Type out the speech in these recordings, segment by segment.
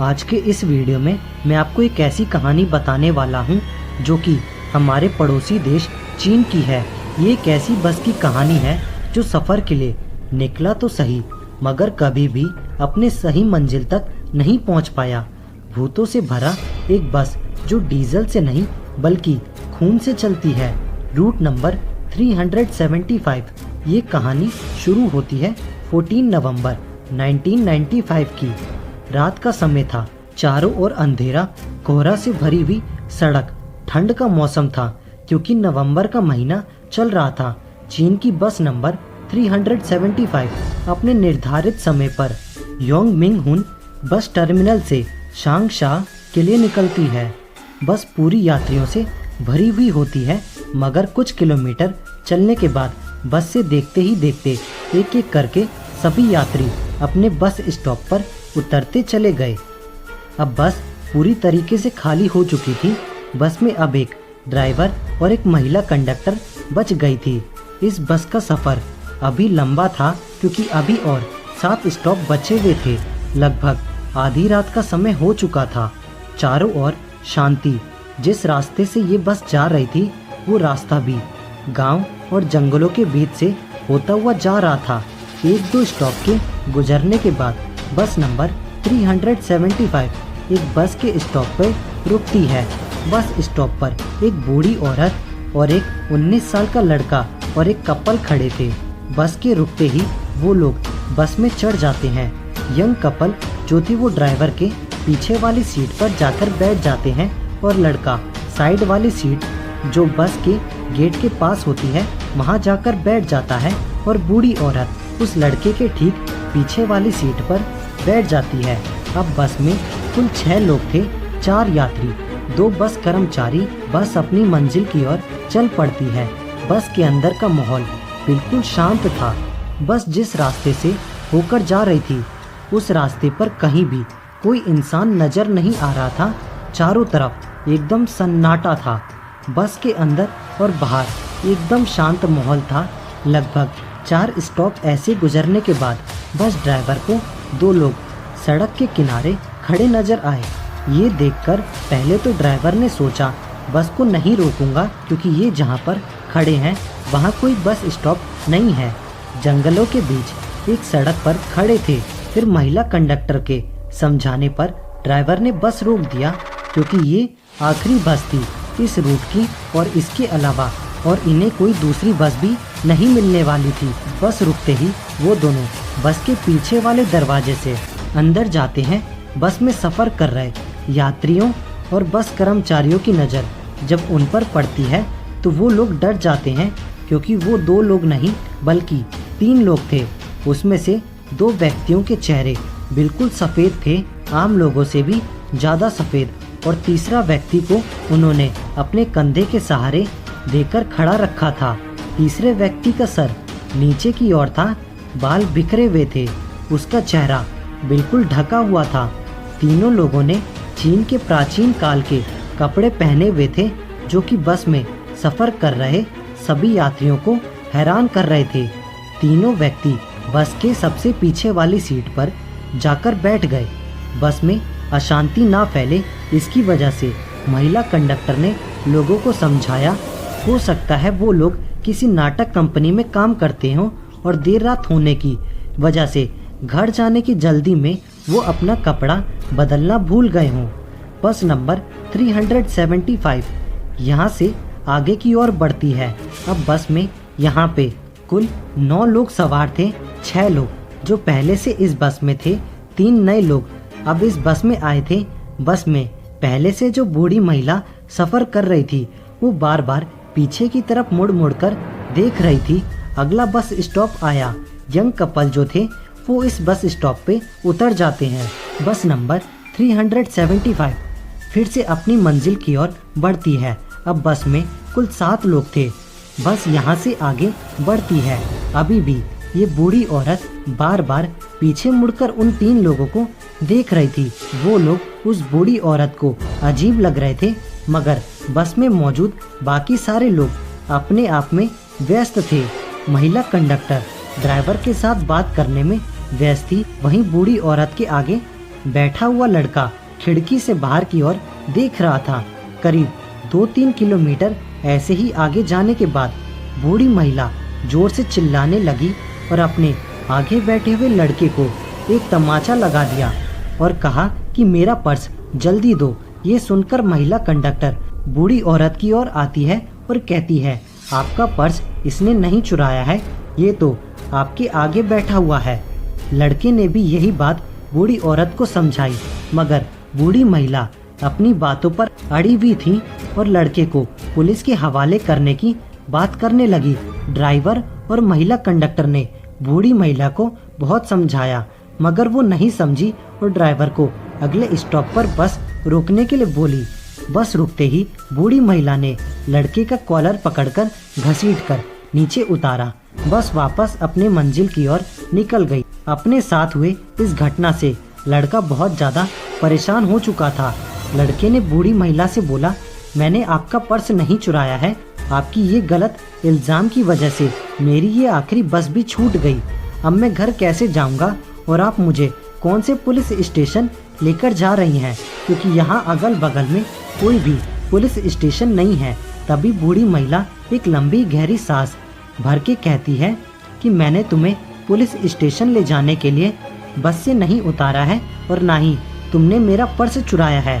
आज के इस वीडियो में मैं आपको एक ऐसी कहानी बताने वाला हूँ जो कि हमारे पड़ोसी देश चीन की है। ये एक ऐसी बस की कहानी है जो सफ़र के लिए निकला तो सही मगर कभी भी अपने सही मंजिल तक नहीं पहुँच पाया। भूतों से भरा एक बस जो डीजल से नहीं बल्कि खून से चलती है। Route number 375। ये कहानी शुरू होती है 14 नवंबर 1995 की। रात का समय था। चारों ओर अंधेरा, कोहरा से भरी हुई सड़क। ठंड का मौसम था क्योंकि नवंबर का महीना चल रहा था। चीन की बस नंबर 375 अपने निर्धारित समय पर योंगमिंगहुन बस टर्मिनल से शांगशा के लिए निकलती है। बस पूरी यात्रियों से भरी हुई होती है मगर कुछ किलोमीटर चलने के बाद बस से देखते ही देखते एक एक करके सभी यात्री अपने बस स्टॉप पर उतरते चले गए। अब बस पूरी तरीके से खाली हो चुकी थी। बस में अब एक ड्राइवर और एक महिला कंडक्टर बच गई थी। इस बस का सफ़र अभी लंबा था क्योंकि अभी और 7 स्टॉप बचे हुए थे। लगभग आधी रात का समय हो चुका था। चारों ओर शांति। जिस रास्ते से ये बस जा रही थी वो रास्ता भी गांव और जंगलों के बीच से होता हुआ जा रहा था। एक दो स्टॉप के गुजरने के बाद बस नंबर 375 एक बस के स्टॉप पर रुकती है। बस स्टॉप पर एक बूढ़ी औरत और एक 19 साल का लड़का और एक कपल खड़े थे। बस के रुकते ही वो लोग बस में चढ़ जाते हैं। यंग कपल जो थी वो ड्राइवर के पीछे वाली सीट पर जाकर बैठ जाते हैं और लड़का साइड वाली सीट जो बस के गेट के पास होती है वहाँ जाकर बैठ जाता है और बूढ़ी औरत उस लड़के के ठीक पीछे वाली सीट पर बैठ जाती है। अब बस में कुल 6 लोग थे, 4 यात्री, 2 बस कर्मचारी। बस अपनी मंजिल की ओर चल पड़ती है। बस के अंदर का माहौल बिल्कुल शांत था। बस जिस रास्ते से होकर जा रही थी उस रास्ते पर कहीं भी कोई इंसान नजर नहीं आ रहा था। चारों तरफ एकदम सन्नाटा था। बस के अंदर और बाहर एकदम शांत माहौल था। लगभग 4 स्टॉप ऐसे गुजरने के बाद बस ड्राइवर को 2 लोग सड़क के किनारे खड़े नजर आए। ये देखकर पहले तो ड्राइवर ने सोचा बस को नहीं रोकूंगा क्योंकि ये जहाँ पर खड़े हैं वहाँ कोई बस स्टॉप नहीं है। जंगलों के बीच एक सड़क पर खड़े थे। फिर महिला कंडक्टर के समझाने पर ड्राइवर ने बस रोक दिया क्योंकि ये आखिरी बस थी इस रूट की और इसके अलावा और इन्हें कोई दूसरी बस भी नहीं मिलने वाली थी। बस रुकते ही वो दोनों बस के पीछे वाले दरवाजे से अंदर जाते हैं। बस में सफ़र कर रहे यात्रियों और बस कर्मचारियों की नज़र जब उन पर पड़ती है तो वो लोग डर जाते हैं क्योंकि वो 2 लोग नहीं बल्कि 3 लोग थे। उसमें से 2 व्यक्तियों के चेहरे बिल्कुल सफ़ेद थे, आम लोगों से भी ज़्यादा सफ़ेद, और तीसरा व्यक्ति को उन्होंने अपने कंधे के सहारे देकर खड़ा रखा था। तीसरे व्यक्ति का सर नीचे की ओर था, बाल बिखरे हुए थे, उसका चेहरा बिल्कुल ढका हुआ था। तीनों लोगों ने चीन के प्राचीन काल के कपड़े पहने हुए थे जो कि बस में सफ़र कर रहे सभी यात्रियों को हैरान कर रहे थे। तीनों व्यक्ति बस के सबसे पीछे वाली सीट पर जाकर बैठ गए। बस में अशांति ना फैले इसकी वजह से महिला कंडक्टर ने लोगों को समझाया हो सकता है वो लोग किसी नाटक कंपनी में काम करते हों और देर रात होने की वजह से घर जाने की जल्दी में वो अपना कपड़ा बदलना भूल गए हों। बस नंबर 375 यहाँ से आगे की ओर बढ़ती है। अब बस में यहाँ पे कुल 9 लोग सवार थे। 6 लोग जो पहले से इस बस में थे, 3 नए लोग अब इस बस में आए थे। बस में पहले से जो बूढ़ी महिला सफ़र कर रही थी वो बार बार पीछे की तरफ मुड़ मुड़ कर देख रही थी। अगला बस स्टॉप आया। यंग कपल जो थे वो इस बस स्टॉप पे उतर जाते हैं। बस नंबर 375 फिर से अपनी मंजिल की ओर बढ़ती है। अब बस में कुल 7 लोग थे। बस यहाँ से आगे बढ़ती है। अभी भी ये बूढ़ी औरत बार बार पीछे मुड़कर उन 3 लोगों को देख रही थी। वो लोग उस बूढ़ी औरत को अजीब लग रहे थे मगर बस में मौजूद बाकी सारे लोग अपने आप में व्यस्त थे। महिला कंडक्टर ड्राइवर के साथ बात करने में व्यस्त थी। वहीं बूढ़ी औरत के आगे बैठा हुआ लड़का खिड़की से बाहर की ओर देख रहा था। करीब 2-3 किलोमीटर ऐसे ही आगे जाने के बाद बूढ़ी महिला जोर से चिल्लाने लगी और अपने आगे बैठे हुए लड़के को एक तमाचा लगा दिया और कहा कि मेरा पर्स जल्दी दो। ये सुनकर महिला कंडक्टर बूढ़ी औरत की ओर आती है और कहती है, आपका पर्स इसने नहीं चुराया है, ये तो आपके आगे बैठा हुआ है। लड़के ने भी यही बात बूढ़ी औरत को समझाई, मगर बूढ़ी महिला अपनी बातों पर अड़ी हुई थी और लड़के को पुलिस के हवाले करने की बात करने लगी। ड्राइवर और महिला कंडक्टर ने बूढ़ी महिला को बहुत समझाया, मगर वो नहीं समझी और ड्राइवर को अगले स्टॉप पर बस रोकने के लिए बोली। बस रुकते ही बूढ़ी महिला ने लड़के का कॉलर पकड़कर घसीटकर नीचे उतारा। बस वापस अपने मंजिल की ओर निकल गई। अपने साथ हुए इस घटना से लड़का बहुत ज़्यादा परेशान हो चुका था। लड़के ने बूढ़ी महिला से बोला, मैंने आपका पर्स नहीं चुराया है, आपकी ये गलत इल्ज़ाम की वजह से मेरी ये आखिरी बस भी छूट गई। अब मैं घर कैसे जाऊंगा और आप मुझे कौन से पुलिस स्टेशन लेकर जा रही हैं, क्योंकि यहाँ अगल बगल में कोई भी पुलिस स्टेशन नहीं है। तभी बूढ़ी महिला एक लंबी गहरी सांस भर के कहती है कि मैंने तुम्हें पुलिस स्टेशन ले जाने के लिए बस से नहीं उतारा है और ना ही तुमने मेरा पर्स चुराया है।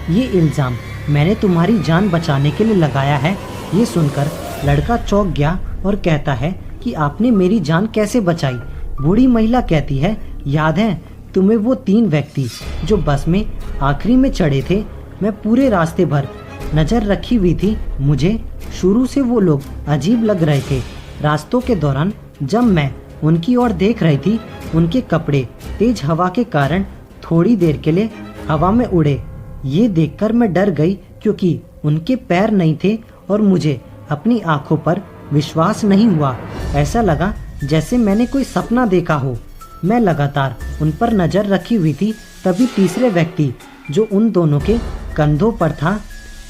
ये इल्ज़ाम मैंने तुम्हारी जान बचाने के लिए लगाया है। ये सुनकर लड़का चौंक गया और कहता है कि आपने मेरी जान कैसे बचाई। बूढ़ी महिला कहती है, याद है तुम्हें वो 3 व्यक्ति जो बस में आखिरी में चढ़े थे? मैं पूरे रास्ते भर नज़र रखी हुई थी। मुझे शुरू से वो लोग अजीब लग रहे थे। रास्तों के दौरान जब मैं उनकी ओर देख रही थी, उनके कपड़े तेज हवा के कारण थोड़ी देर के लिए हवा में उड़े। ये देखकर मैं डर गई, क्योंकि उनके पैर नहीं थे और मुझे अपनी आंखों पर विश्वास नहीं हुआ। ऐसा लगा जैसे मैंने कोई सपना देखा हो। मैं लगातार उन पर नज़र रखी हुई थी। तभी तीसरे व्यक्ति जो उन दोनों के कंधों पर था,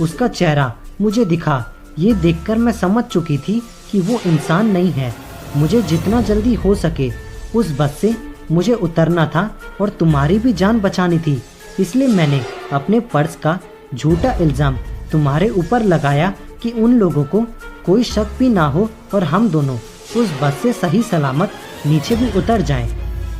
उसका चेहरा मुझे दिखा। ये देखकर मैं समझ चुकी थी कि वो इंसान नहीं है। मुझे जितना जल्दी हो सके उस बस से मुझे उतरना था और तुम्हारी भी जान बचानी थी। इसलिए मैंने अपने पर्स का झूठा इल्ज़ाम तुम्हारे ऊपर लगाया कि उन लोगों को कोई शक भी ना हो और हम दोनों उस बस से सही सलामत नीचे भी उतर जाएं।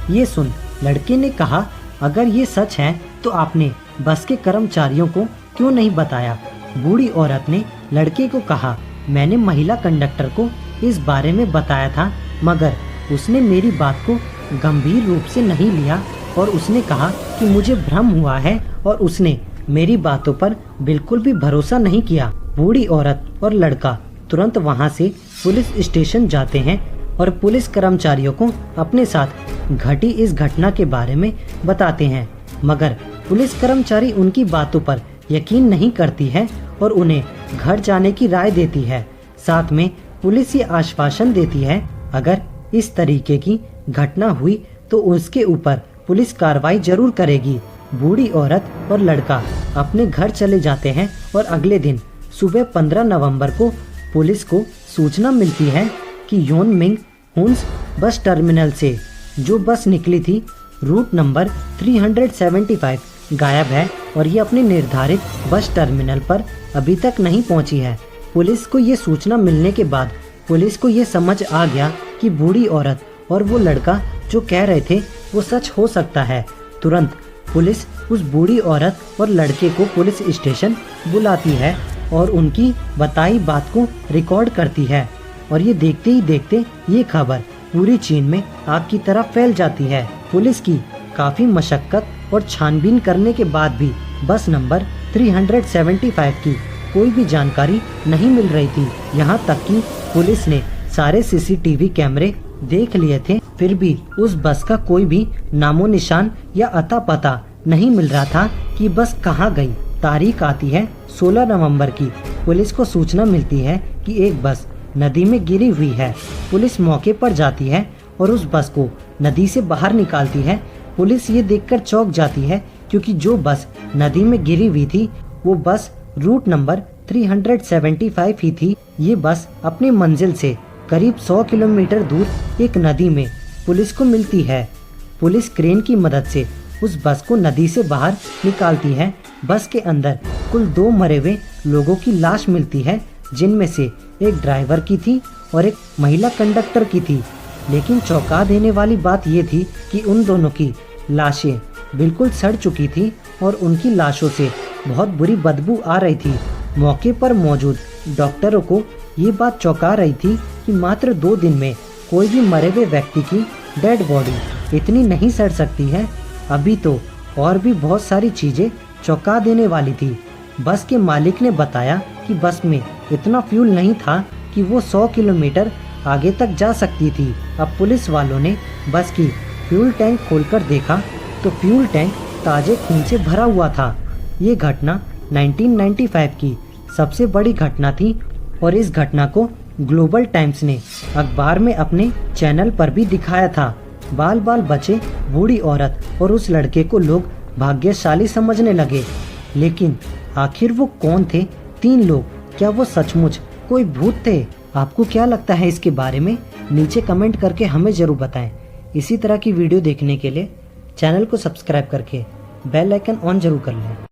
ये सुन लड़के ने कहा, अगर ये सच है तो आपने बस के कर्मचारियों को क्यों नहीं बताया? बूढ़ी औरत ने लड़के को कहा, मैंने महिला कंडक्टर को इस बारे में बताया था, मगर उसने मेरी बात को गंभीर रूप से नहीं लिया और उसने कहा कि मुझे भ्रम हुआ है और उसने मेरी बातों पर बिल्कुल भी भरोसा नहीं किया। बूढ़ी औरत और लड़का तुरंत वहां से पुलिस स्टेशन जाते हैं और पुलिस कर्मचारियों को अपने साथ घटी इस घटना के बारे में बताते हैं, मगर पुलिस कर्मचारी उनकी बातों पर यकीन नहीं करती है और उन्हें घर जाने की राय देती है। साथ में पुलिस ये आश्वासन देती है, अगर इस तरीके की घटना हुई तो उसके ऊपर पुलिस कार्रवाई जरूर करेगी। बूढ़ी औरत और लड़का अपने घर चले जाते हैं और अगले दिन सुबह 15 नवंबर को पुलिस को सूचना मिलती है कि योन मिंग हुन्स बस टर्मिनल से जो बस निकली थी रूट नंबर 375 गायब है और ये अपने निर्धारित बस टर्मिनल पर अभी तक नहीं पहुंची है। पुलिस को ये सूचना मिलने के बाद पुलिस को ये समझ आ गया कि बूढ़ी औरत और वो लड़का जो कह रहे थे वो सच हो सकता है। तुरंत पुलिस उस बूढ़ी औरत और लड़के को पुलिस स्टेशन बुलाती है और उनकी बताई बात को रिकॉर्ड करती है और ये देखते ही देखते ये खबर पूरी चीन में आग की तरह फैल जाती है। पुलिस की काफ़ी मशक्कत और छानबीन करने के बाद भी बस नंबर 375 की कोई भी जानकारी नहीं मिल रही थी। यहाँ तक कि पुलिस ने सारे सीसीटीवी कैमरे देख लिए थे, फिर भी उस बस का कोई भी नामो निशान या अता पता नहीं मिल रहा था कि बस कहाँ गई। तारीख आती है 16 नवंबर की। पुलिस को सूचना मिलती है कि एक बस नदी में गिरी हुई है। पुलिस मौके पर जाती है और उस बस को नदी से बाहर निकालती है। पुलिस ये देखकर चौंक जाती है, क्योंकि जो बस नदी में गिरी हुई थी वो बस रूट नंबर 375 ही थी। ये बस अपनी मंजिल से करीब 100 किलोमीटर दूर एक नदी में पुलिस को मिलती है। पुलिस क्रेन की मदद से उस बस को नदी से बाहर निकालती है। बस के अंदर कुल 2 मरे हुए लोगों की लाश मिलती है, जिनमें से एक ड्राइवर की थी और एक महिला कंडक्टर की थी। लेकिन चौंका देने वाली बात ये थी कि उन दोनों की लाशें बिल्कुल सड़ चुकी थी और उनकी लाशों से बहुत बुरी बदबू आ रही थी। मौके पर मौजूद डॉक्टरों को ये बात चौंका रही थी कि मात्र 2 दिन में कोई भी मरे हुए व्यक्ति की डेड बॉडी इतनी नहीं सड़ सकती है। अभी तो और भी बहुत सारी चीज़ें चौंका देने वाली थी। बस के मालिक ने बताया कि बस में इतना फ्यूल नहीं था कि वो 100 किलोमीटर आगे तक जा सकती थी। अब पुलिस वालों ने बस की फ्यूल टैंक खोलकर देखा तो फ्यूल टैंक ताज़े खून से भरा हुआ था। ये घटना 1995 की सबसे बड़ी घटना थी और इस घटना को ग्लोबल टाइम्स ने अखबार में अपने चैनल पर भी दिखाया था। बाल बाल बचे, बूढ़ी औरत और उस लड़के को लोग भाग्यशाली समझने लगे। लेकिन आखिर वो कौन थे 3 लोग? क्या वो सचमुच कोई भूत थे? आपको क्या लगता है इसके बारे में? नीचे कमेंट करके हमें ज़रूर बताएं। इसी तरह की वीडियो देखने के लिए चैनल को सब्सक्राइब करके बेल आइकन ऑन जरूर कर लें।